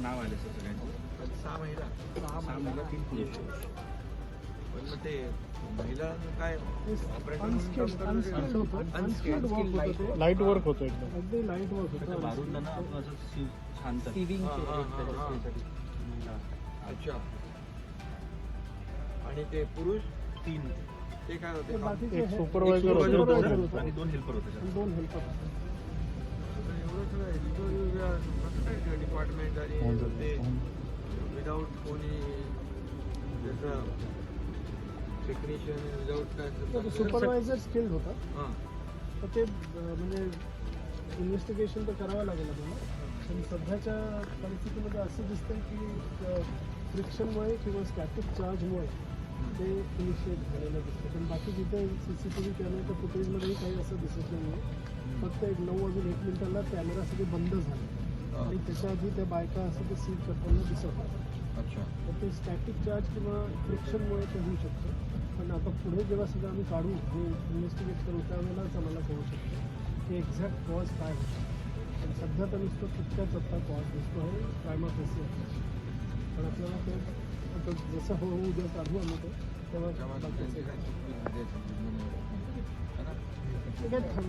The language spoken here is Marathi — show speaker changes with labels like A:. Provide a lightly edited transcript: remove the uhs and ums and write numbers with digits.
A: नाव आले सर सगळ्यांचं.
B: आणि 6 महिला.
A: 6 महिला 3 पुरुष.
B: पण मग ते महिला काय
C: लाईट वर्क होतं एकदम.
D: अगदी लाईट वर्क होतं.
A: बारूदांना आपण असं छान
B: अच्छा. आणि ते पुरुष
A: 3
B: ते काय होते?
C: एक सुपरवायझर होते
A: आणि 2 हेल्पर होते.
D: 2 हेल्पर.
B: एवढं सगळं डिपार्टमेंट आणि ते विदाऊट कोणी त्याचं टेक्निशियन विदाऊट काय
D: सुपरवायझर स्किल्ड होता.
B: हां
D: तर ते म्हणजे इन्व्हेस्टिगेशन तर करावं लागेल आपल्याला. पण सध्याच्या परिस्थितीमध्ये असं दिसतंय की फ्रिक्शनमुळे किंवा स्टॅटिक चार्जमुळे ते इनिशिएट झालेलं दिसतं. पण बाकी जिथे CCTV कॅमेऱ्याच्या फुटेजमध्येही काही असं दिसत नाही आहे. फक्त एक 9:01 कॅमेरा सगळे बंद झाले आणि त्याच्या आधी त्या बायका असं ते सीट करताना दिसत होतं.
B: अच्छा.
D: तर ते स्टॅटिक चार्ज किंवा फ्रिक्शनमुळे ते होऊ शकतं. पण आता पुढे जेव्हा सगळं आम्ही काढू आणि इन्व्हेस्टिगेट करू त्यावेळेलाच आम्हाला कळू शकतो की एक्झॅक्ट कॉज काय होतं. पण सध्या तर नुसतं तितक्याच आत्ता कॉज दिसतो आहे प्रायमा फेसी. पण आपल्याला ते आता जसं उद्या काढू आम्ही ते तेव्हा
B: तेव्हा
D: बाकीचं
B: त्यांची काय चूक नाही.
D: ठीक आहे.